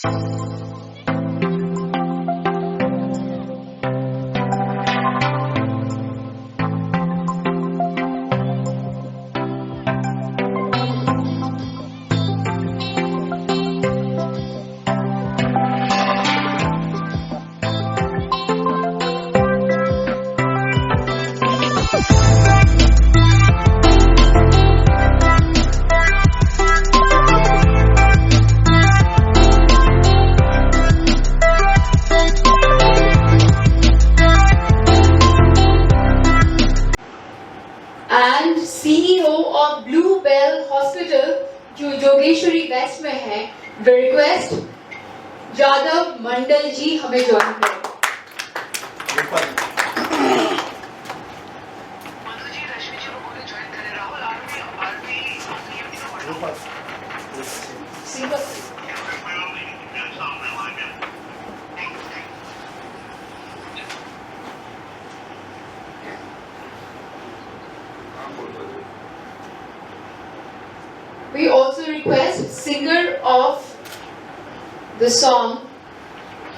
And CEO of Blue Bell Hospital जो Jogeshwari waste में है, we request जादव मंडल जी हमें ज्वाइन करें। We also request singer of the song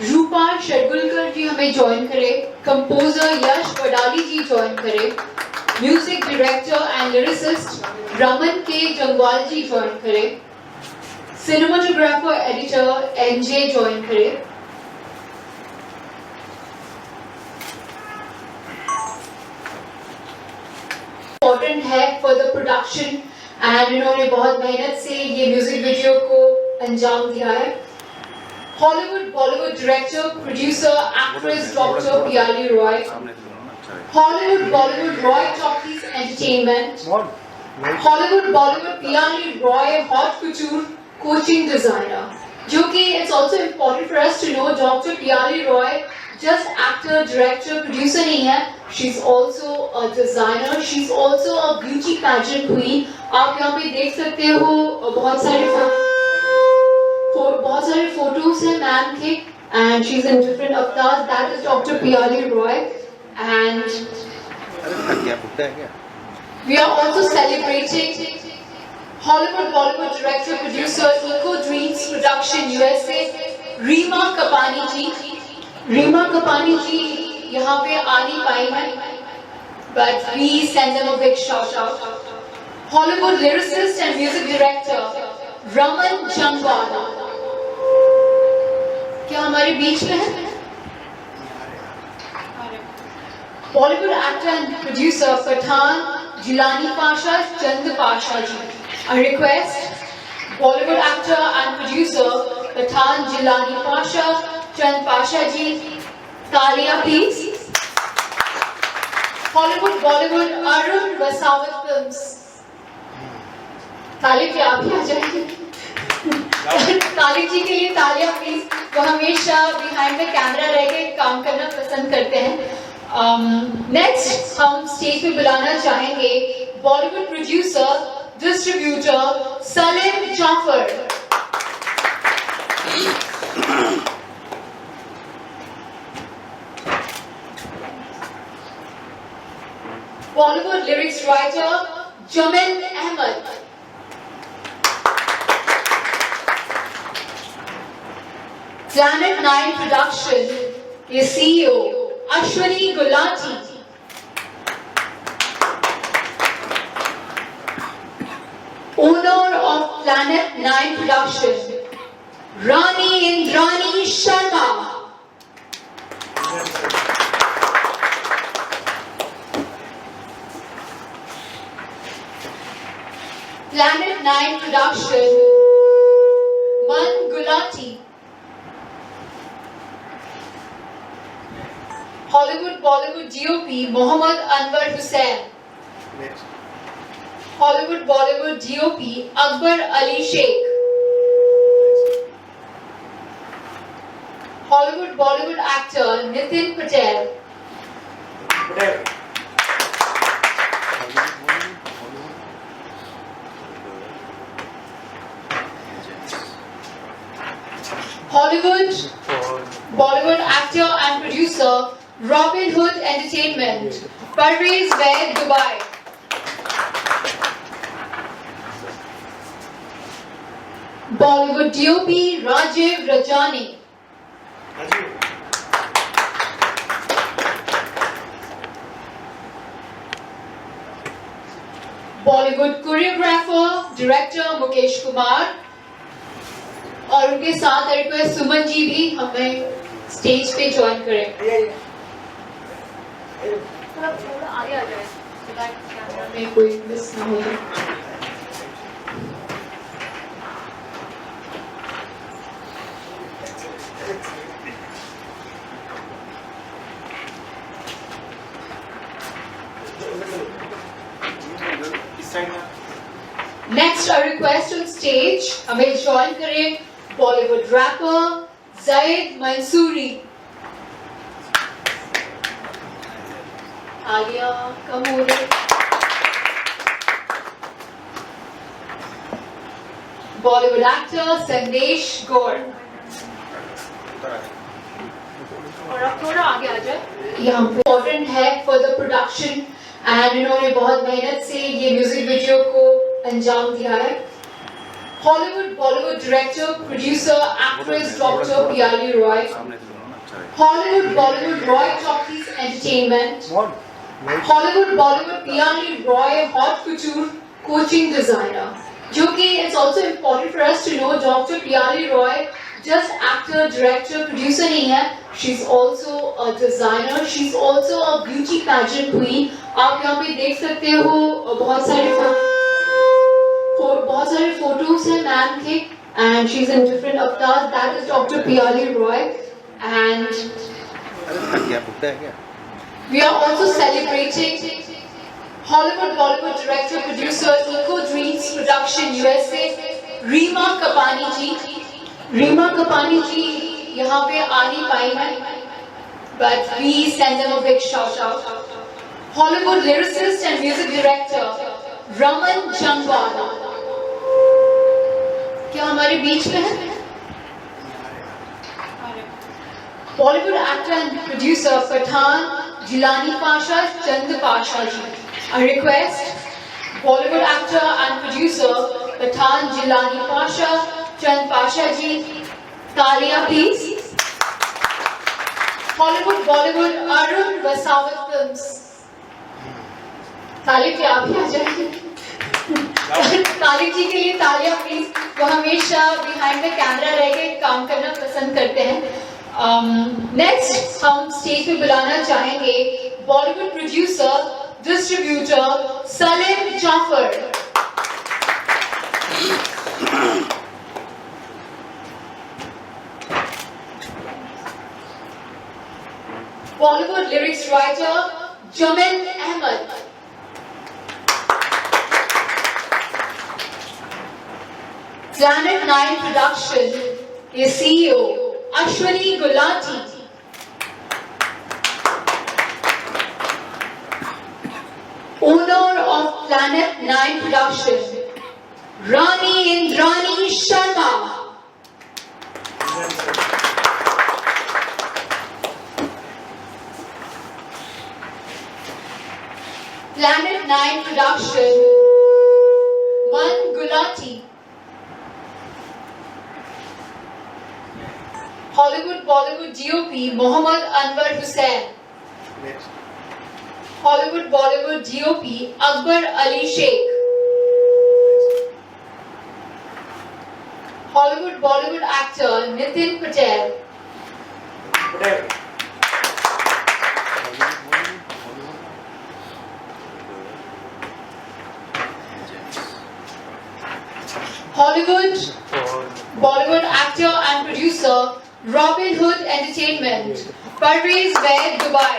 रूपा शेडगुलकर जी हमें ज्वाइन करें, कंपोजर यश वडाली जी ज्वाइन करें, music director and lyricist Raman के जंगवाल जी ज्वाइन करें, सिनेमाटोग्राफर एडिटर एनजे ज्वाइन करें। इम्पोर्टेंट है फॉर द प्रोडक्शन एंड इन्होंने बहुत मेहनत से ये म्यूजिक वीडियो को अंजाम दिया है। Hollywood Bollywood director producer actress doctor Piyali Roy, Hollywood Bollywood Roy talkies Entertainment, Hollywood Bollywood Piyali Roy haute couture coaching designer, जो कि it's also important for us to know doctor Piyali Roy just actor, director, producer नहीं है, she's also a designer, she's also a beauty pageant queen। आप यहाँ पे देख सकते हो बहुत सारे फोटोज हैं मैम के, and she's in different avatars। That is Dr. Piyali Roy, and we are also celebrating Hollywood Bollywood director producer Eco Dreams Production USA Reema Kapany जी। रीमा कपानी जी यहाँ पे आ नहीं पाई है, but we send them a big shout out। Hollywood lyricist and music director Raman जंगवाल क्या हमारे बीच में है? Bollywood actor and producer Pathan Jilani Pasha Chand Pasha ji. I request Bollywood actor and producer Pathan Jilani Pasha चंद पाशा जी, तालियां please. Hollywood Bollywood Arun Vasavat Films, Talib ji आप ही आ जाएंगे। तालिब जी के लिए तालियां प्लीज, वो हमेशा बिहाइंड द कैमरा रह के काम करना पसंद करते हैं। नेक्स्ट हम स्टेज पे बुलाना चाहेंगे Bollywood producer distributor Salim Jafar. Bollywood lyrics writer Jamil Ahmed, Planet 9 Production के CEO Ashwini Gulati, owner of Planet 9 Production Rani Indrani Sharma, Planet 9 Production Man Gulati, Hollywood Bollywood DOP Mohammad Anwar Hussain, Hollywood Bollywood DOP Akbar Ali Sheikh, Hollywood Bollywood actor Nitin Patel, Hollywood Bollywood actor and producer Robin Hood Entertainment, Parvez Vaid, Dubai, Bollywood DOP Rajiv Rajani. Bollywood choreographer, director Mukesh Kumar. और उनके साथ request Suman ji भी हमें stage पे join करें। थोड़ा आगे आ जाए ताकि कैमरा में कोई मिस ना हो जाए। Next, a request on stage. हमें ज्वाइन करें Bollywood rapper Zaid Mansoori. Aaliya कम हो रही। Bollywood actor Sandesh Gaur. और अब थोड़ा आगे आ जाए। यहाँ important है for the production and इन्होंने बहुत मेहनत से ये म्यूजिक वीडियो को अंजाम दिया है। Hollywood Bollywood director, producer, actress Dr. Piyali Roy. Hollywood Bollywood Roy Talkies Entertainment. Hollywood Bollywood Piyali Roy Hot Couture Coaching Designer. जो कि it's also important for us to know Dr. Piyali Roy just actor, director, producer नहीं है. She's also a designer. She's also a beauty pageant queen. आप यहाँ पे देख सकते हो बहुत सारे फोटोज हैं मैम के and she's in different avatars. That is Dr. Piyali Roy and we are also celebrating Hollywood Bollywood director producer Eco Dreams Production USA Reema Kapani ji. Reema Kapani ji यहाँ पे आ नहीं पाई है but we send them a big shout out. Hollywood lyricist and music director Raman Jangwala क्या हमारे बीच में है? Bollywood actor and producer Pathan Jilani Pasha Chand Pasha ji. A request Bollywood actor and producer Pathan Jilani Pasha Chand Pasha ji. Talia please. Hollywood Bollywood Arun Vasawat Films. तालिब जी आप ही आ जाइए। तालिब जी के लिए तालियां प्लीज। वो हमेशा बिहाइंड द कैमरा रह के काम करना पसंद करते हैं। नेक्स्ट हम स्टेज पे बुलाना चाहेंगे Bollywood producer distributor Salim Jafar. Bollywood lyrics writer Jamil Ahmad. Planet 9 Production के CEO Ashwini Gulati. Owner of Planet 9 Production Rani Indrani Sharma. Planet 9 Production Man Gulati. Hollywood Bollywood DOP Mohammad Anwar Hussain. Hollywood Bollywood DOP Akbar Ali Sheikh. Hollywood Bollywood actor Nitin Patel. Hollywood Bollywood actor and producer Robin Hood Entertainment, Parvez Vaid, Dubai.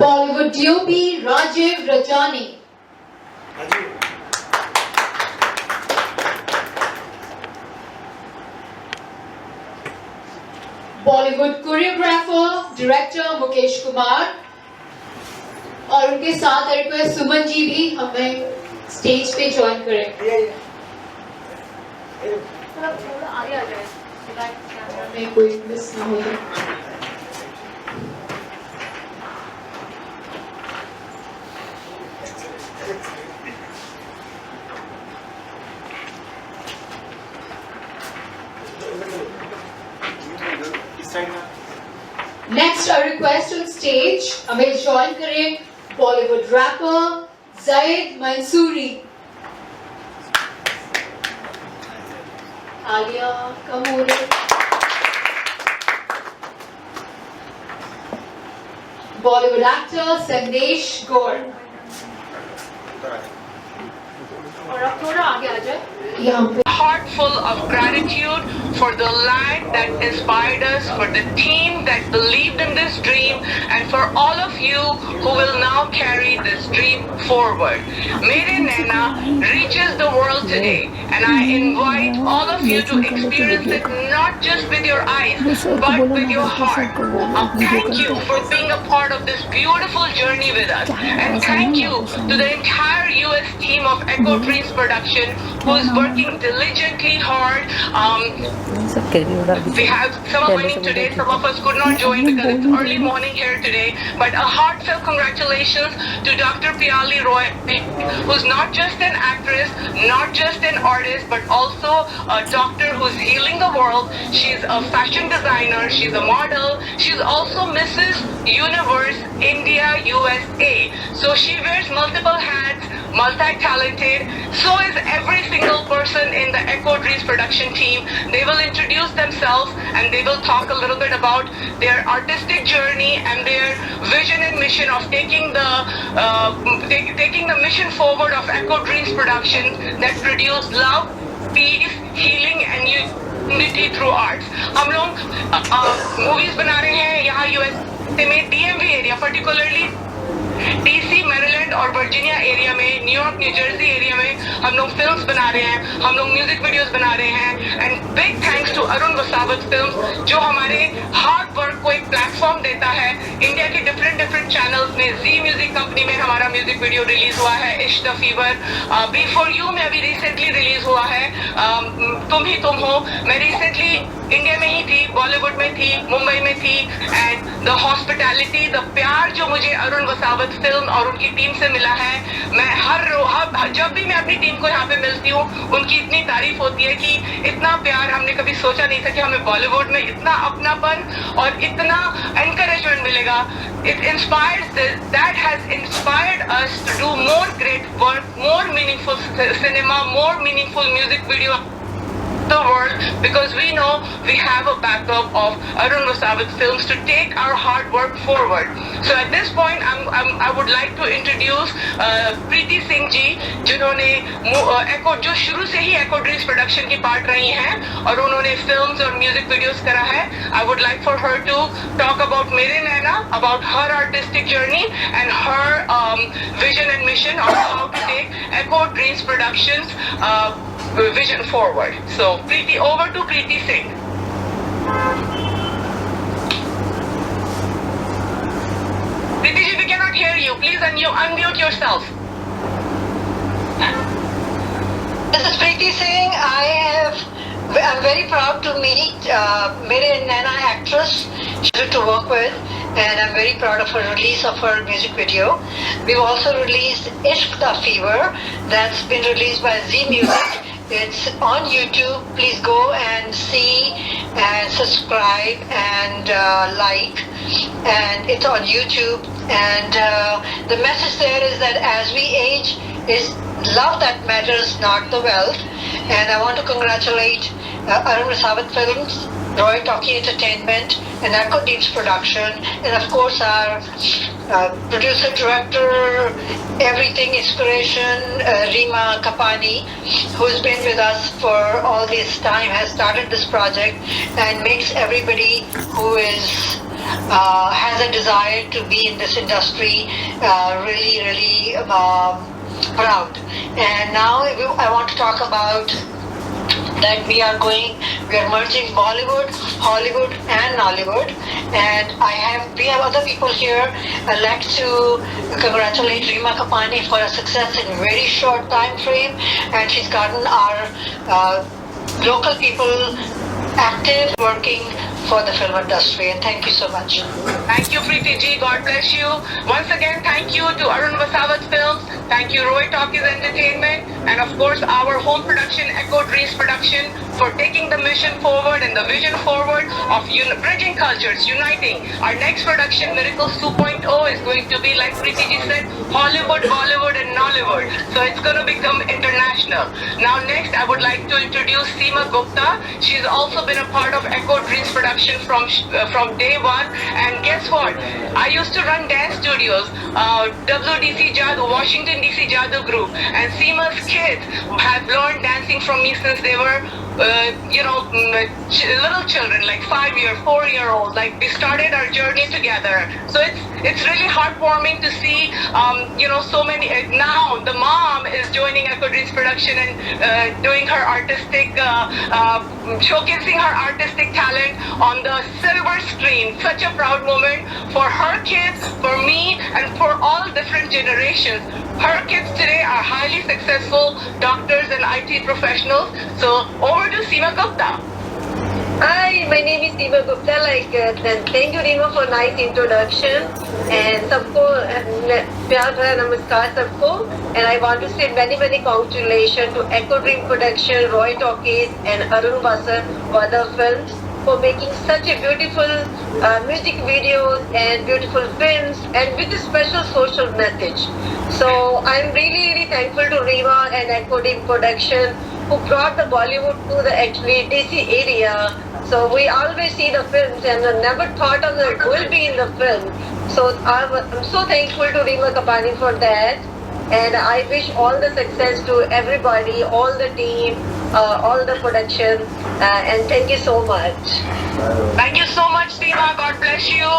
Bollywood DOP Rajiv Rajani. Bollywood choreographer, director Mukesh Kumar. और उनके साथ request Suman ji भी हमें stage पे join करें। थोड़ा आगे आ जाए ताकि कैमरा में कोई मिस ना हो जाए। Next, a request on stage. हमें join करें Bollywood rapper Zaid Mansoori. Alia, come over. Bollywood actor Sandesh Gaur. और अब थोड़ा आगे आ जाए. यहाँ पे. Heart full of gratitude for the land that inspired us, for the team that believed in this dream, and for all of you who will now carry this dream forward. Mere Naina reaches the world today, and I invite all of you to experience it not just with your eyes, but with your heart. Thank you for being a part of this beautiful journey with us, and thank you to the entire US team of Echo Dreams Production, who is working diligently hard. We have some money today. Some of us could not join because it's early morning here today. But a heartfelt congratulations to Dr. Piali Roy, who's not just an actress, not just an artist, but also a doctor who's healing the world. She's a fashion designer. She's a model. She's also Mrs. Universe India USA. So she wears multiple hats, multi-talented. So is every single person in the Echo Dreams production team. They will introduce themselves and they will talk a little bit about their artistic journey and their vision and mission of taking the mission forward of Echo Dreams production that produce love, peace, healing and unity through arts. हम लोग movies बना रहे हैं यहाँ USA में DMV area, particularly DC, Maryland और Virginia area में, New York, new Jersey area में हम लोग फिल्म्स बना रहे हैं, हम लोग म्यूजिक वीडियोस बना रहे हैं. And big thanks to Arun Vasavat Films जो हमारे हार्ड वर्क को एक प्लेटफॉर्म देता है. इंडिया के डिफरेंट चैनल्स में जी म्यूजिक कंपनी में हमारा म्यूजिक वीडियो रिलीज हुआ है, Ishq the fever. B for you में अभी रिसेंटली रिलीज हुआ है, तुम ही तुम हो. मैं रिसेंटली इंडिया में ही थी, बॉलीवुड में थी, मुंबई में थी. एंड द हॉस्पिटैलिटी, द प्यार जो मुझे अरुण वसावत फिल्म और उनकी टीम से मिला है, मैं जब भी मैं अपनी टीम को यहाँ पे मिलती हूँ उनकी इतनी तारीफ होती है कि इतना प्यार हमने कभी सोचा नहीं था कि हमें बॉलीवुड में इतना अपनापन और इतना एनकरेजमेंट मिलेगा. It inspires that has inspired us to do more great work, more meaningful cinema, more meaningful music video the world, because we know we have a backup of Arun Vazavit Films to take our hard work forward. So at this point, I would like to introduce Preeti Singh ji, जिन्होंने Echo जो शुरू से ही Echo Dreams production की part रही हैं और उन्होंने films और music videos करा है. I would like for her to talk about Mere Naina, about her artistic journey and her vision and mission on how to take Echo Dreams Productions vision forward. So Preeti, over to Preeti Singh. Preeti ji, we cannot hear you. Please unmute yourself. This is Preeti Singh. I'm very proud to meet Mere Naina actress. She's good to work with, and I'm very proud of her release of her music video. We've also released Ishq Da Fever, that's been released by Z Music. It's on YouTube. Please go and see and subscribe and like. And it's on YouTube. And the message there is that as we age, is love that matters, not the wealth. And I want to congratulate Arun Vazavit Films, Roy Talkie Entertainment, and Echo Dreams Production, and of course our producer, director, everything, inspiration, Rima Kapani, who's been with us for all this time, has started this project and makes everybody who is has a desire to be in this industry really proud. And now I want to talk about that we are merging Bollywood, Hollywood and Nollywood, and we have other people here. I'd like to congratulate Rima Kapani for her success in a very short time frame, and she's gotten our local people active, working for the film industry, and thank you so much. Thank you, Preeti ji. God bless you. Once again, thank you to Arun Vazavit Films. Thank you, Roy Talkies Entertainment, and of course our home production, Echo Dreams Production, for taking the mission forward and the vision forward of bridging cultures, uniting. Our next production, Miracles 2.0, is going to be, like Preeti ji said, Hollywood, Bollywood and Nollywood. So it's going to become international. Now next, I would like to introduce Seema Gupta. She's also been a part of Echo Dreams production from day one. And guess what? I used to run dance studios, WDC Jadoo, Washington DC Jadoo Group, and Seema's kids have learned dancing from me since they were little children, like 5-year, 4-year-old. Like, we started our journey together. So it's really heartwarming to see, so many. Now the mom is joining Echo Dreams production and doing her artistic, showcasing her artistic talent on the silver screen. Such a proud moment for her kids, for me, and for all different generations. Her kids today are highly successful doctors and IT professionals. So over to Seema Gupta. Hi, my name is Seema Gupta. Thank you, Reema, for nice introduction. And सबको प्यार भरा नमस्कार सबको. And I want to say many congratulations to Echo Dream Production, Roy Talkies, and Arun Vada Films for making such a beautiful music videos and beautiful films, and with a special social message. So I'm really thankful to Reema and Echo Dream Production, who brought the Bollywood to the actually DC area. So we always see the films and never thought of it will be in the film. So I'm so thankful to Reema Kapani for that. And I wish all the success to everybody, all the team, all the production, and thank you so much. Thank you so much, Seema. God bless you.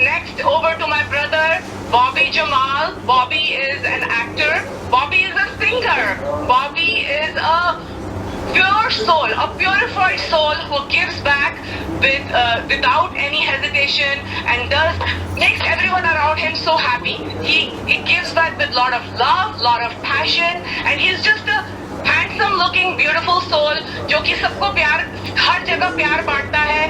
Next, over to my brother, Bobby Jamal. Bobby is an actor. Bobby is a singer. Bobby is a pure soul, a purified soul who gives back without any hesitation and makes everyone around him so happy. He gives back with lot of love, lot of passion, and he's just a handsome looking beautiful soul जो कि सबको प्यार, हर जगह प्यार बांटता है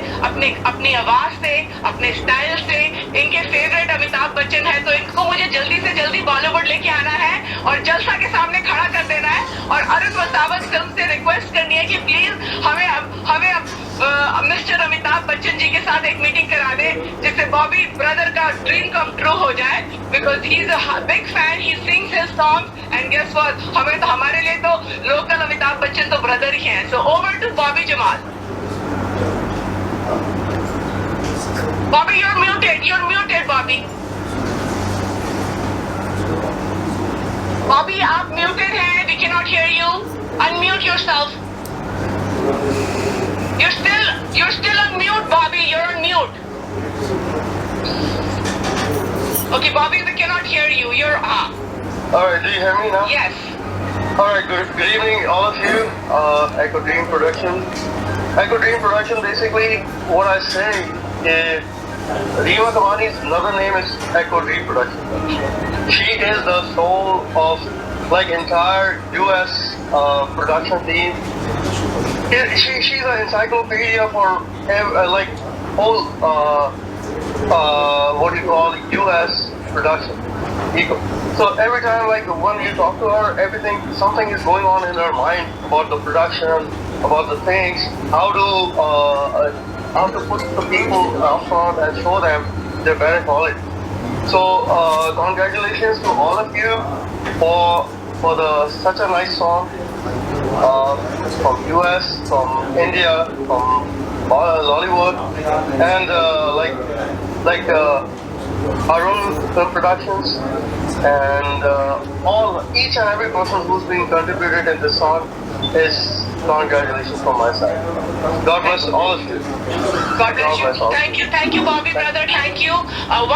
अपनी आवाज से, अपने स्टाइल से. इनके फेवरेट अमिताभ बच्चन है, तो इनको मुझे जल्दी से जल्दी बॉलीवुड लेके आना है और जलसा के सामने खड़ा कर देना है. और अरुण वसावत फिल्म से रिक्वेस्ट करनी है कि प्लीज हमें मिस्टर अमिताभ बच्चन जी के साथ एक मीटिंग करा दे, जिससे बॉबी ब्रदर का ड्रीम कम ट्रू हो जाए. Because he is a big fan, he sings his songs, and guess what, हमारे लिए तो लोकल अमिताभ बच्चन तो ब्रदर ही हैं. So over to Bobby Jamal. Bobby, you're muted, Bobby. Bobby, आप muted हैं, we cannot hear you. Unmute yourself. You're still on mute, Bobby. You're on mute. Okay, Bobby, we cannot hear you. You're off. Alright, do you hear me now? Yes. Alright, good evening all of you. Echo Dream Production. Echo Dream Production, basically what I say is Reema Kapani's another name is Echo Dream Production. She is the soul of entire US production team. She's an encyclopedia for whole what do you call US production. So every time when you talk to her, something is going on in her mind about the production, about the things, how to put the people up front and show them their better quality. So congratulations to all of you for such a nice song from US, from India, from Hollywood, and Arun Film Productions, and each and every person who's been contributed in this song is congratulations from my side. God bless all of you. God bless you. Thank you, Bobby brother. Thank you.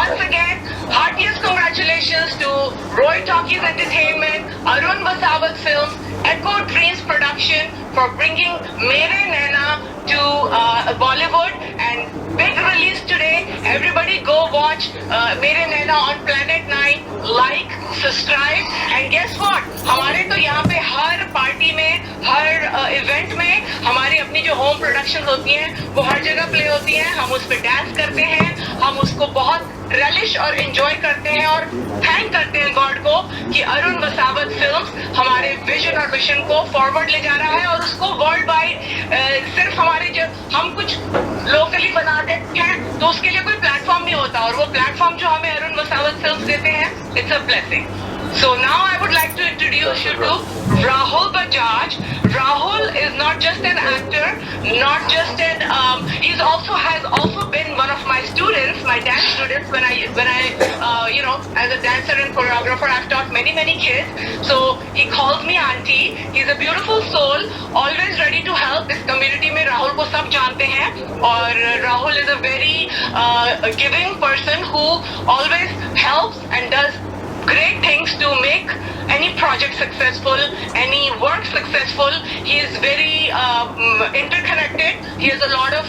Once again, heartiest congratulations to Roy Talkies Entertainment, Arun Vasawat Films, Echo Dreams Production for bringing Mere Naina to Bollywood, and big release today. Everybody go watch Mere Naina on Planet 9. Like, subscribe, and guess what? हमारे तो यहाँ पे हर party में, हर event में हमारी अपनी जो home production होती हैं वो हर जगह प्ले होती हैं. हम उस पर डांस करते हैं, हम उसको बहुत relish और enjoy करते हैं और thank करते हैं God को कि अरुण वसावत फिल्म्स हमारे विजन और मिशन को फॉरवर्ड ले जा रहा है और उसको वर्ल्ड वाइड सिर्फ हमारे जब हम कुछ लोकली बना देते हैं तो उसके लिए कोई प्लेटफॉर्म नहीं होता और वो प्लेटफॉर्म जो हमें अरुण वसावत फिल्म्स देते हैं, it's a blessing. So now I would like to introduce you to Rahul Bajaj. Rahul is not just an actor, not just an he's also has also been one of my students, my dance students when I you know, as a dancer and choreographer I've taught many kids. So he calls me auntie. He's a beautiful soul, always ready to help. इस community में राहुल को सब जानते हैं और Rahul is a very giving person who always helps and does great things to make any project successful, any work successful. He is very interconnected. He has a lot of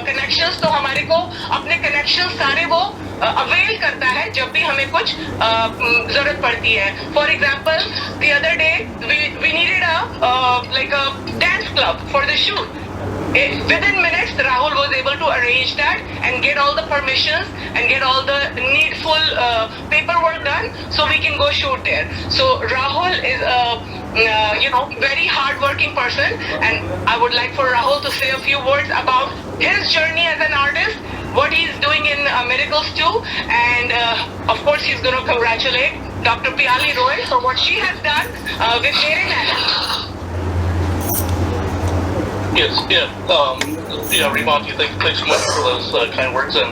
connections. तो हमारे को अपने connections सारे वो avail करता है जब भी हमें कुछ जरूरत पड़ती है. For example, the other day we needed like a dance club for the shoot. Within minutes, Rahul was able to arrange that and get all the permissions and get all the needful paperwork done so we can go shoot there. So Rahul is a you know, very hard-working person, and I would like for Rahul to say a few words about his journey as an artist, what he's doing in Miracles too, and of course he's going to congratulate Dr. Piali Roy for what she has done with Mere Naina. Yes, yeah, Remonti, thanks so much for those kind words, and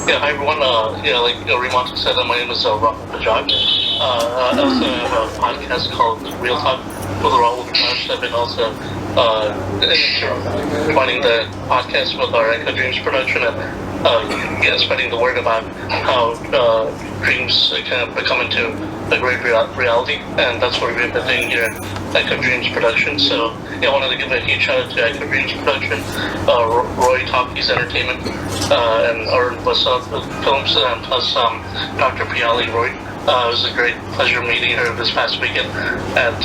yeah, hi everyone, like Remonti said, my name is Rahul Bajaj. I also have a podcast called Real Talk with Rahul Bajaj. I've been also running the podcast with our Echo Dreams production and spreading the word about how dreams can become into a great reality, and that's what we've been doing here at Echo Dreams production. So I wanted to give a huge shout out to Echo Dreams production, Roy Talkies Entertainment, and Arun Vasant Films, and plus Dr. Piali Roy. It was a great pleasure meeting her this past weekend at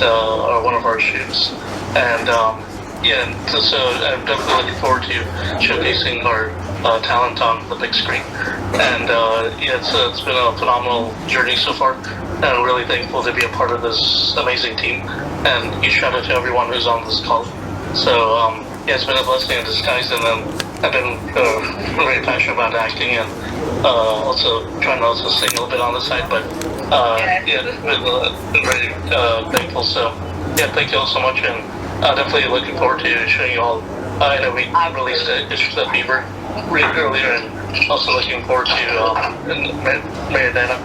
one of our shoots, and so I'm definitely looking forward to showcasing our talent on the big screen. And it's been a phenomenal journey so far, and I'm really thankful to be a part of this amazing team. And huge shout out to everyone who's on this call. So it's been a blessing in disguise, and I've been very passionate about acting and also trying to also sing a little bit on the side. But been very thankful. So thank you all so much, and definitely looking forward to showing you all. I know we released Issues of Fever earlier, and also looking forward to Mere Naina.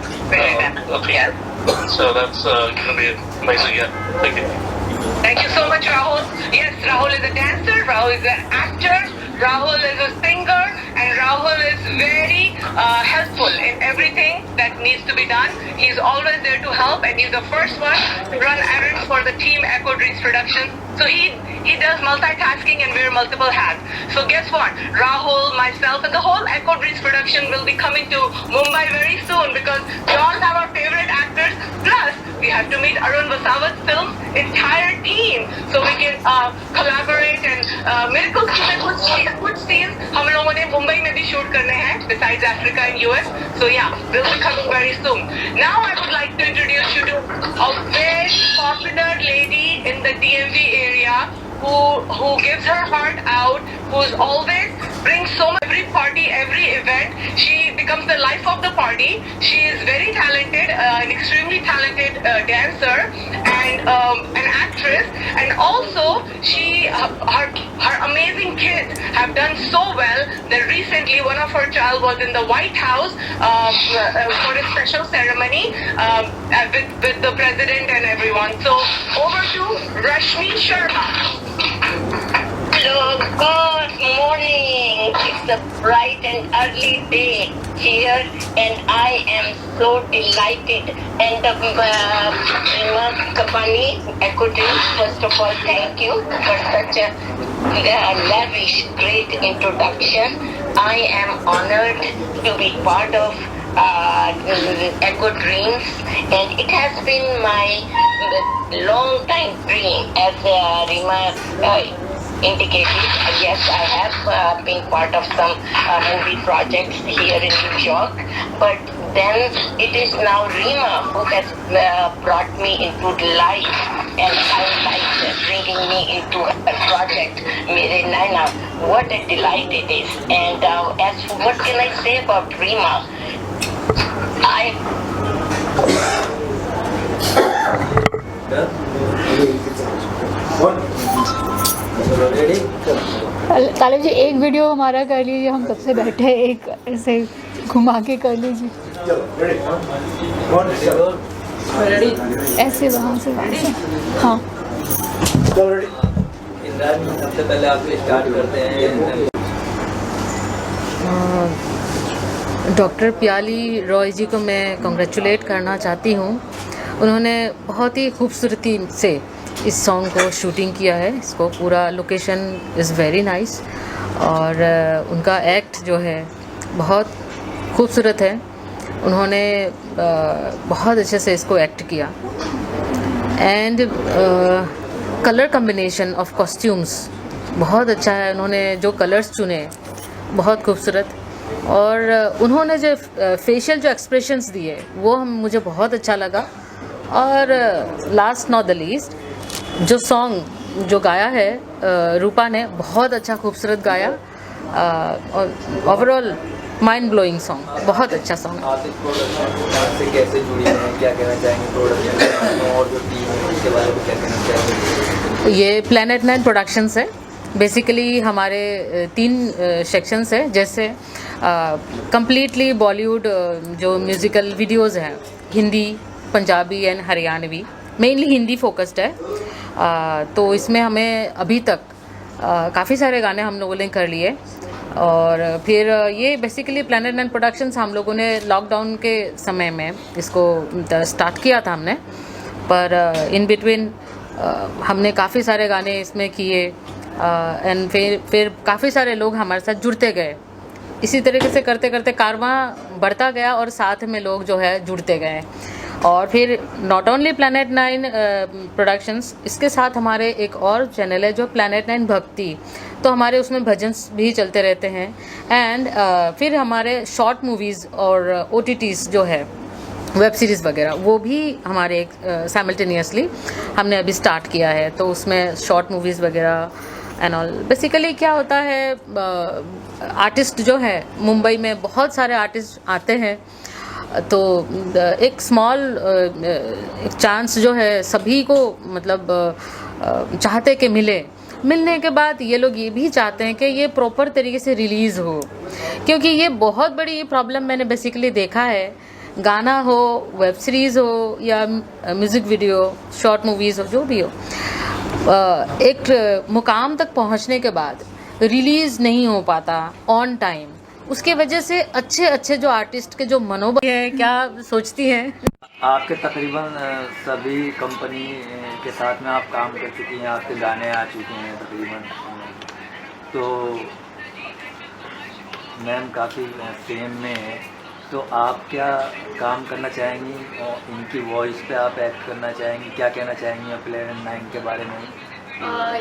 So that's going to be amazing. Yeah, thank you. Thank you so much, Rahul. Yes, Rahul is a dancer, Rahul is an actor, Rahul is a singer, and Rahul is very helpful in everything that needs to be done. He's always there to help, and he's the first one to run errands for the team Echo Dreams production. So he does multitasking and wear multiple hats. So guess what? Rahul, myself, and the whole Echo Dreams production will be coming to Mumbai very soon because we all have our favorite actors. Plus, we have to meet Arun Vasawat's film's entire team so we can collaborate and Miracles में कुछ scenes हम लोगों ने मुंबई में भी shoot करने हैं besides Africa and US. So we'll be coming very soon. Now I would like to introduce you to a very popular lady in the DMV area who gives her heart out, who's always brings so much every party, every event. She becomes the life of the party. She is very talented, an extremely talented dancer and an actress, and also she her amazing kids have done so well that recently one of her child was in the White House for a special ceremony with the president and everyone. So over to Rashmi Sharma. Hello, good morning. It's a bright and early day here, and I am so delighted. And Kapani, Echo Dreams, first of all, thank you for such a lavish, great introduction. I am honored to be part of Echo Dreams, and it has been my long time dream, as Rima indicated, yes, I have been part of some movie projects here in New York, but then it is now Rima who has brought me into life and highlighted bringing me into her project, Mere Naina. What a delight it is. And as for what can I say about Rima? तालिब जी एक video हमारा कर लीजिए, हम कब से बैठे हैं, एक ऐसे घुमा के कर लीजिए, ऐसे वहाँ से हाँ। सबसे पहले आप स्टार्ट करते हैं। डॉक्टर पियाली रॉय जी को मैं कॉन्ग्रेचुलेट करना चाहती हूँ। उन्होंने बहुत ही खूबसूरती से इस सॉन्ग को शूटिंग किया है। इसको पूरा लोकेशन इज़ वेरी नाइस और उनका एक्ट जो है बहुत खूबसूरत है। उन्होंने बहुत अच्छे से इसको एक्ट किया and colour combination of costumes बहुत अच्छा है। उन्होंने जो कलर्स चुने बहुत खूबसूरत और उन्होंने जो फेशियल जो एक्सप्रेशंस दिए वो मुझे बहुत अच्छा लगा। और लास्ट नॉट द लीस्ट जो सॉन्ग जो गाया है रूपा ने बहुत अच्छा खूबसूरत गाया और ओवरऑल माइंड ब्लोइंग सॉन्ग, बहुत अच्छा सॉन्ग। आप इस प्रोडक्शन से कैसे जुड़ी हैं, क्या कहना चाहेंगे प्रोडक्शन और जो टीम है उसके बारे में क्या कहना चाहेंगे? ये प्लैनेट 9 प्रोडक्शंस है। बेसिकली हमारे 3 सेक्शंस है, जैसे कम्प्लीटली बॉलीवुड जो म्यूज़िकल वीडियोज़ हैं, Hindi, Punjabi and Haryanvi, mainly Hindi focused है। तो इसमें हमें अभी तक काफ़ी सारे गाने हम लोगों ने कर लिए और फिर ये बेसिकली प्लैनेट 9 प्रोडक्शंस हम लोगों ने लॉकडाउन के समय में इसको स्टार्ट किया था हमने, पर इन बिटवीन हमने काफ़ी सारे गाने इसमें किए एंड फिर काफ़ी सारे लोग हमारे साथ जुड़ते गए। इसी तरीके से करते करते कारवां बढ़ता गया और साथ में लोग जो है जुड़ते गए। और फिर नॉट ओनली प्लैनेट 9 प्रोडक्शंस, इसके साथ हमारे एक और चैनल है जो प्लैनेट 9 भक्ति, तो हमारे उसमें भजन भी चलते रहते हैं। एंड फिर हमारे शॉर्ट मूवीज़ और OTTs जो है वेब सीरीज़ वगैरह वो भी हमारे एक साइमल्टेनियसली हमने अभी स्टार्ट किया है। तो उसमें शॉर्ट मूवीज़ वगैरह एंड ऑल। बेसिकली क्या होता है, आर्टिस्ट जो है मुंबई में बहुत सारे आर्टिस्ट आते हैं, तो एक स्मॉल एक चांस जो है सभी को मतलब चाहते कि मिलने के बाद ये लोग ये भी चाहते हैं कि ये प्रॉपर तरीके से रिलीज़ हो, क्योंकि ये बहुत बड़ी प्रॉब्लम मैंने बेसिकली देखा है। गाना हो, वेब सीरीज़ हो या म्यूज़िक वीडियो, शॉर्ट मूवीज़ हो, जो भी हो, एक मुकाम तक पहुंचने के बाद रिलीज़ नहीं हो पाता ऑन टाइम। उसके वजह से अच्छे जो आर्टिस्ट के जो मनोबल है, क्या सोचती हैं? आपके तकरीबन सभी कंपनी के साथ में आप काम कर चुकी हैं, आपके गाने आ चुके हैं तकरीबन, तो मैम काफ़ी फेम में है, तो आप क्या काम करना चाहेंगी और इनकी वॉइस पे आप एक्ट करना चाहेंगी, क्या कहना चाहेंगी प्लैनेट 9 के बारे में?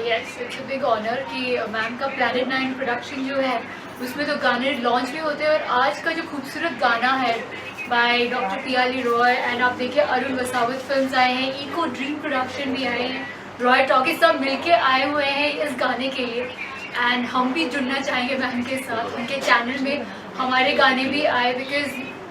Yes, it's a big honour कि मैम का प्लैनेट 9 प्रोडक्शन जो है उसमें तो गाने लॉन्च भी होते हैं। और आज का जो खूबसूरत गाना है by doctor Piyali Roy, and आप देखिए अरुण वसावत फिल्म्स आए हैं, इको ड्रीम प्रोडक्शन भी आए हैं, रॉय टॉकी सब मिलके आए हुए हैं इस गाने के लिए। एंड हम भी जुड़ना चाहेंगे मैम के साथ, उनके चैनल में हमारे गाने भी आए, बिकॉज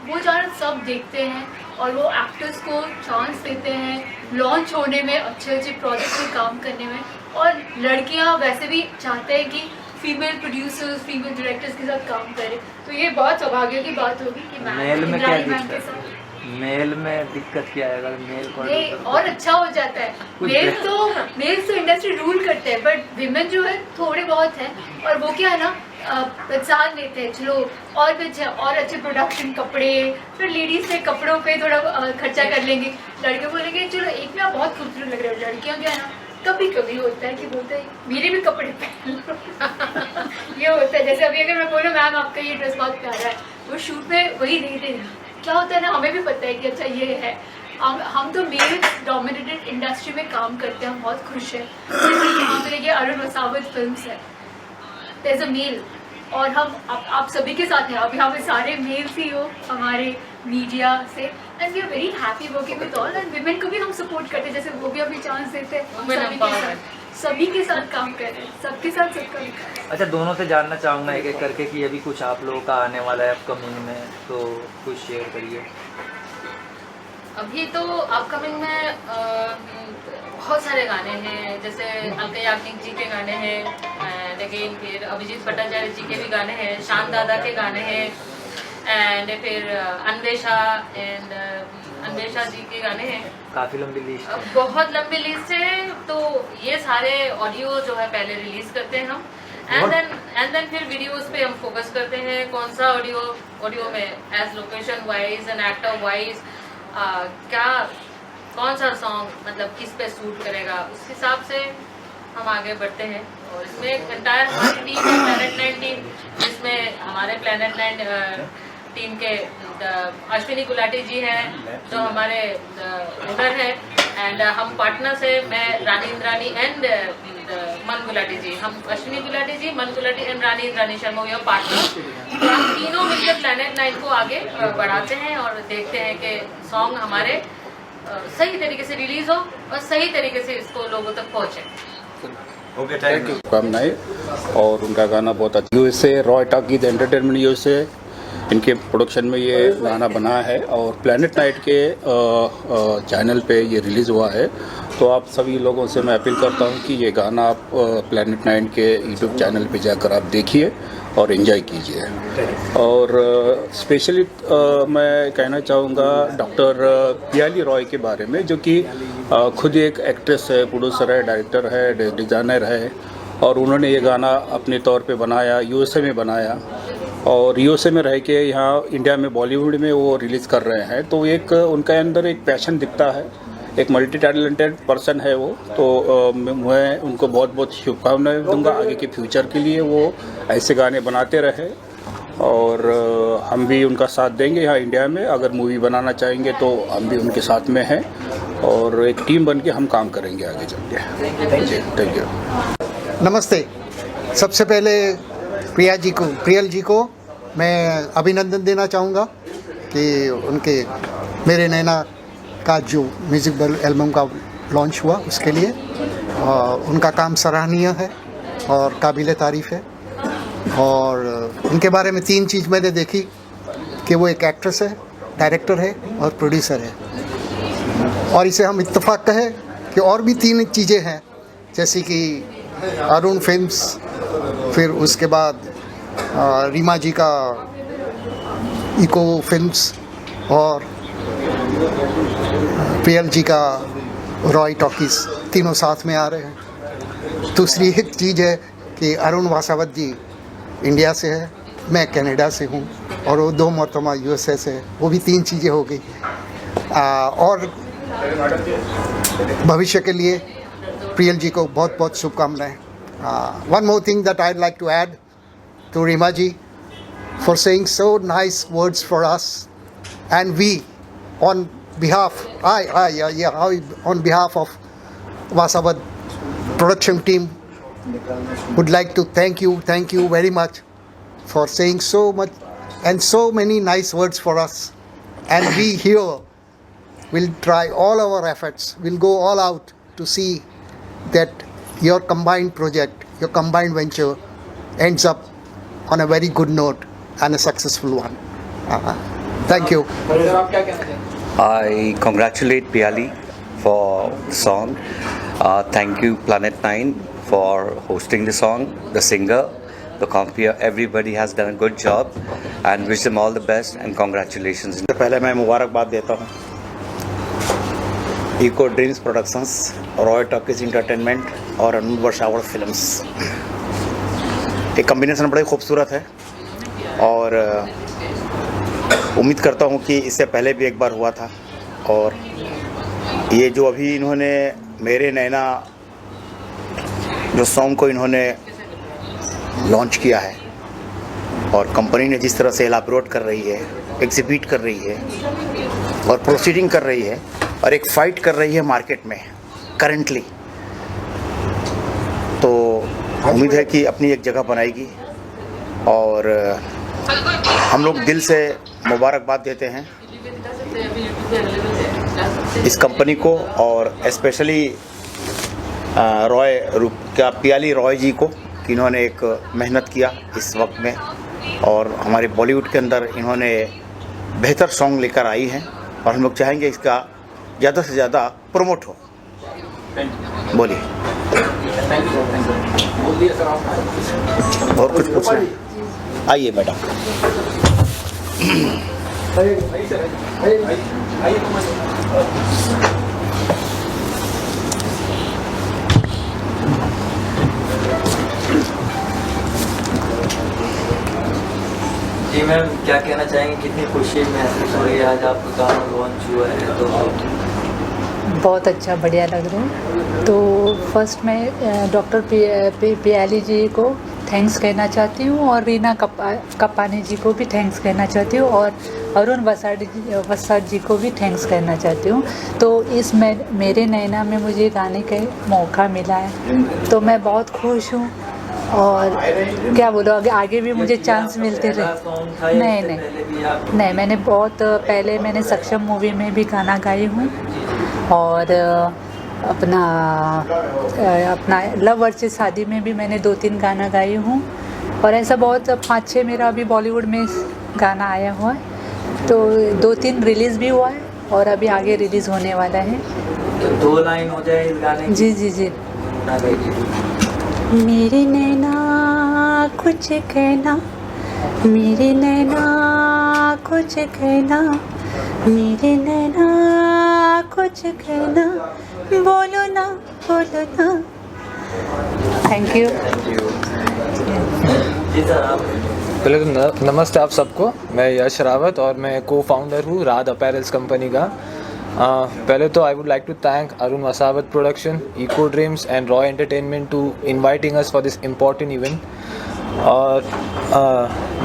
वो चैनल सब देखते हैं और वो एक्टर्स को चांस देते हैं लॉन्च होने में, अच्छे प्रोजेक्ट में काम करने में। और लड़कियां वैसे भी चाहते हैं कि फीमेल प्रोड्यूसर्स, फीमेल डायरेक्टर्स के साथ काम करें, तो ये बहुत सौभाग्य की बात होगी कि मेल में क्या मैम के साथ। मेल में दिक्कत क्या है अगर मेल नहीं, और अच्छा हो जाता है। मेल तो इंडस्ट्री रूल करते हैं, बट विमेन जो है थोड़े बहुत है, और वो क्या है ना, प्रोत्साहन देते हैं, चलो और भी अच्छा, और अच्छे प्रोडक्शन, कपड़े, फिर लेडीज के कपड़ों पे थोड़ा खर्चा कर लेंगे, लड़के बोलेंगे चलो एक में आप बहुत खूबसूरत लग रहे हो। लड़कियां क्या है ना, कभी कभी होता है कि बोलते हैं मेरे भी कपड़े पहन लो ये होता है। जैसे अभी अगर मैं बोलूँ मैम आपका ये ड्रेस बहुत प्यारा है, वो शूट में वही देखते हैं, क्या होता है ना, हमें भी पता है कि अच्छा ये है। हम तो मेल डोमिनेटेड इंडस्ट्री में काम करते हैं, हम बहुत खुश हैं। यहाँ पे ये अरुण वसावत फिल्म्स है, there's a male, और हम आप सभी के साथ हैं, अब यहाँ पे सारे मेल्स ही हो हमारे मीडिया से, and we are very happy working with all, and women को भी हम सपोर्ट करते हैं, जैसे वो भी अभी चांस देते हैं, सभी के साथ काम कर रहे हैं, सबके साथ सबका विकास। अच्छा, दोनों से जानना चाहूँगा एक एक करके कि अभी कुछ आप लोगों का आने वाला है अपकमिंग में, तो कुछ शेयर करिए। अभी तो अपकमिंग में बहुत सारे गाने हैं, जैसे अलका याग्निक जी के गाने हैं, एंड अगेन फिर अभिजीत भट्टाचार्य जी के भी गाने हैं, शान दादा के गाने हैं, एंड फिर अन्वेषा जी के गाने हैं। काफ़ी लंबी लिस्ट है। बहुत लंबी लिस्ट है, तो ये सारे ऑडियो जो है पहले रिलीज करते हैं हम, एंड देन फिर वीडियोस पे हम फोकस करते हैं, कौन सा ऑडियो में as location wise and actor wise क्या कौन सा सॉन्ग मतलब किस पे सूट करेगा, उस हिसाब से हम आगे बढ़ते हैं। और इसमें एक एंटायर हमारी टीम है, प्लैनेट 9 टीम, जिसमें हमारे प्लैनेट 9 टीम के अश्विनी गुलाटी जी हैं जो हमारे ओनर हैं, एंड हम पार्टनर्स हैं, मैं रानी इंद्रानी एंड मन गुलाटी जी, हम Ashwini Gulati ji, Man Gulati and Rani Indrani Sharma, we are partner. तो हम तीनों मिलकर प्लैनेट 9 को आगे बढ़ाते हैं और देखते हैं कि सॉन्ग हमारे सही तरीके से रिलीज हो और सही तरीके से इसको लोगों तक पहुंचे। Okay, thank you. कामनाएं, और उनका गाना बहुत अच्छा, USA Roy talkies entertainment USA इनके प्रोडक्शन में ये गाना बना है और प्लैनेट नाइट के चैनल पे ये रिलीज़ हुआ है। तो आप सभी लोगों से मैं अपील करता हूँ कि ये गाना आप प्लैनेट 9 के यूट्यूब चैनल पे जाकर आप देखिए और एंजॉय कीजिए। और स्पेशली मैं कहना चाहूँगा डॉक्टर पियाली रॉय के बारे में, जो कि खुद एक एक्ट्रेस है, प्रोड्यूसर है, डायरेक्टर है, डिज़ाइनर है, और उन्होंने ये गाना अपने तौर पे बनाया, यूएसए में बनाया, और यूएसए में रह के यहाँ इंडिया में बॉलीवुड में वो रिलीज़ कर रहे हैं। तो एक उनके अंदर एक पैशन दिखता है, एक मल्टी टैलेंटेड पर्सन है वो। तो मैं उनको बहुत बहुत शुभकामनाएं दूंगा आगे के फ्यूचर के लिए, वो ऐसे गाने बनाते रहे, और हम भी उनका साथ देंगे यहाँ इंडिया में। अगर मूवी बनाना चाहेंगे तो हम भी उनके साथ में हैं, और एक टीम बन के हम काम करेंगे आगे चल के। Thank you. नमस्ते। सबसे पहले प्रियल जी को मैं अभिनंदन देना चाहूँगा कि उनके मेरे नैना का जो म्यूज़िक एल्बम का लॉन्च हुआ उसके लिए उनका काम सराहनीय है और काबिल तारीफ़ है। और उनके बारे में 3 चीज़ मैंने देखी कि वो एक एक्ट्रेस है, डायरेक्टर है और प्रोड्यूसर है। और इसे हम इत्तेफाक कहें कि और भी 3 चीज़ें हैं, जैसे कि अरुण फिल्म्स, फिर उसके बाद रीमा जी का इको फिल्म्स, और पीएल जी का रॉय टॉकीज, तीनों साथ में आ रहे हैं। दूसरी एक चीज़ है कि अरुण वसावत जी इंडिया से है, मैं कनाडा से हूँ, और वो 2 मरतबा यूएसए से है। वो भी 3 चीज़ें हो गई। और भविष्य के लिए प्रियल जी को बहुत बहुत शुभकामनाएं। One more thing that I'd like to add to Rima ji for saying so nice words for us, and we on behalf on behalf of Vasavat production team would like to thank you very much for saying so much and so many nice words for us. And we here will try all our efforts, we'll go all out to see that your combined project, your combined venture ends up on a very good note and a successful one. Thank you. I congratulate Piali for the song. Thank you Planet 9 for hosting the song, the singer, the composer, everybody has done a good job, and wish them all the best and congratulations. पहले मैं मुबारकबाद देता हूँ eco dreams productions, Roy talkies entertainment और Arun Vasavat films. एक combination बड़ी खूबसूरत है, और उम्मीद करता हूँ कि इससे पहले भी एक बार हुआ था। और ये जो अभी इन्होंने मेरे नैना जो सॉन्ग को इन्होंने लॉन्च किया है, और कंपनी ने जिस तरह से एलाबोरेट कर रही है, एग्जीक्यूट कर रही है और प्रोसीडिंग कर रही है, और एक फ़ाइट कर रही है मार्केट में करंटली, तो उम्मीद है कि अपनी एक जगह बनाएगी और हम लोग दिल से मुबारकबाद देते हैं इस कंपनी को और स्पेशली पियाली रॉय जी को कि इन्होंने एक मेहनत किया इस वक्त में और हमारे बॉलीवुड के अंदर इन्होंने बेहतर सॉन्ग लेकर आई हैं और हम लोग चाहेंगे इसका ज़्यादा से ज़्यादा प्रमोट हो। बोलिए और कुछ पूछना है? आइए मैडम। जी मैम, क्या कहना चाहेंगे, कितनी खुशी महसूस हो रही है आज आपका गाना लॉन्च हुआ है? तो बहुत अच्छा, बढ़िया लग रहा है। तो फर्स्ट मैं डॉक्टर पियाली जी को थैंक्स कहना चाहती हूँ और रीना कपानी जी को भी थैंक्स कहना चाहती हूँ और अरुण वसाड जी को भी थैंक्स कहना चाहती हूँ। तो इस मेरे नैना में मुझे गाने का मौका मिला है तो मैं बहुत खुश हूँ और क्या बोलो, आगे भी मुझे चांस मिलते रहे। नहीं, मैंने बहुत पहले मैंने सक्षम मूवी में भी गाना गाई हूँ और अपना लव वर्सेस शादी में भी मैंने 2-3 गाना गाई हूँ और ऐसा बहुत 5-6 मेरा अभी बॉलीवुड में गाना आया हुआ है। तो 2-3 रिलीज़ भी हुआ है और अभी आगे रिलीज़ होने वाला है। तो 2 लाइन हो जाए इस गाने की? जी। मेरी नैना कुछ कहना, मेरी नैना कुछ कहना, मेरी नैना कुछ कहना, बोलो ना बोलो ना। Thank you. पहले तो नमस्ते आप सबको। मैं यश रावत और मैं को फाउंडर हूँ राध अपैरल्स कंपनी का। पहले तो I would like to thank Arun Vasavat Production, Eco Dreams and Roy Entertainment to inviting us for this important event. और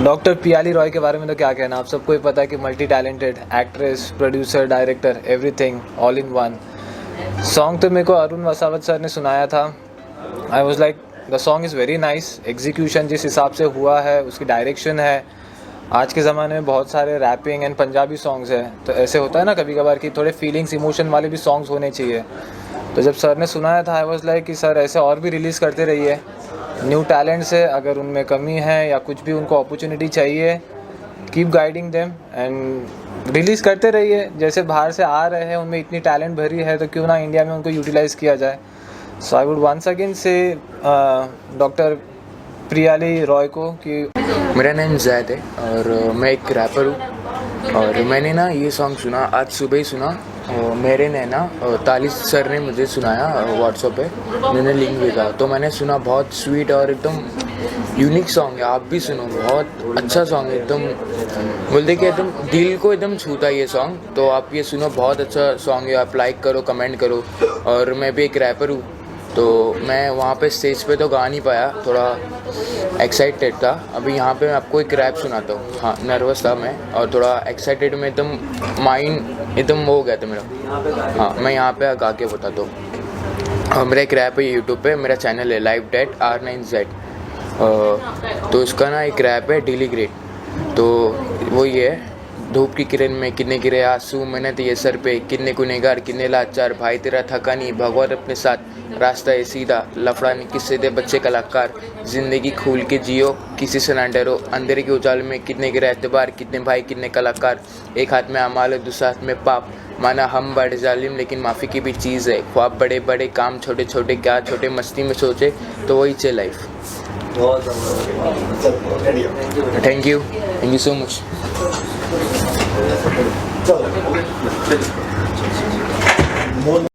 डॉक्टर पियाली रॉय के बारे में तो क्या कहना, आप सबको ही पता है कि multi talented actress, producer, director, everything all in one. Song तो मेरे को अरुण वसावत सर ने सुनाया था। I was like the song is very nice. Execution जिस हिसाब से हुआ है, उसकी डायरेक्शन है। आज के ज़माने में बहुत सारे रैपिंग एंड पंजाबी सॉन्ग्स हैं, तो ऐसे होता है ना कभी कभार कि थोड़े फीलिंग्स, इमोशन वाले भी सॉन्ग्स होने चाहिए। तो जब सर ने सुनाया था आई वॉज लाइक कि सर ऐसे और भी रिलीज़ करते रहिए। न्यू टैलेंट्स है, अगर उनमें कमी है या कुछ भी उनको अपॉर्चुनिटी चाहिए, keep guiding them and release करते रहिए। जैसे बाहर से आ रहे हैं, उनमें इतनी टैलेंट भरी है तो क्यों ना इंडिया में उनको यूटिलाइज़ किया जाए। सो आई वुड वंस अगेन से डॉक्टर पियाली रॉय को कि मेरा नाम जैद है और मैं एक रैपर हूँ और मैंने ना ये सॉन्ग सुना, आज सुबह ही सुना। मेरे नैना तालिस सर ने मुझे सुनाया व्हाट्सएप पे, मैंने लिंक भेजा तो मैंने सुना। बहुत स्वीट और एकदम यूनिक सॉन्ग है, आप भी सुनो, बहुत अच्छा सॉन्ग है। एकदम बोलते कि एकदम दिल को एकदम छूता है ये सॉन्ग, तो आप ये सुनो, बहुत अच्छा सॉन्ग है। आप लाइक करो, कमेंट करो। और मैं भी एक रैपर हूँ तो मैं वहाँ पे स्टेज पे तो गा नहीं पाया, थोड़ा एक्साइटेड था। अभी यहाँ पे मैं आपको एक रैप सुनाता हूँ। हाँ, नर्वस था मैं और थोड़ा एक्साइटेड में, एकदम माइंड एकदम हो गया था मेरा। हाँ, मैं यहाँ पे गा के बताता हूँ। मेरा एक रैप है यूट्यूब पे, मेरा चैनल है live.r9z। तो उसका ना एक रैप है डेली ग्रेट। तो वो ये है, धूप की किरण में कितने गिरे आंसू, मेहनत ये सर पे कितने गुनहगार, कितने लाचार, भाई तेरा थका नहीं, भगवान अपने साथ, रास्ता है सीधा, लफड़ा नहीं किससे दे बच्चे कलाकार, जिंदगी खूल के जियो, किसी से ना डरो, अंधेरे के उजाले में कितने गिरे एतबार, कितने भाई कितने कलाकार, एक हाथ में अमाल है दूसरे हाथ में पाप, माना हम बड़े जालिम लेकिन माफ़ी की भी चीज़ है, ख्वाब बड़े बड़े काम छोटे छोटे, क्या छोटे मस्ती में सोचे तो वही चे life. Thank you so much.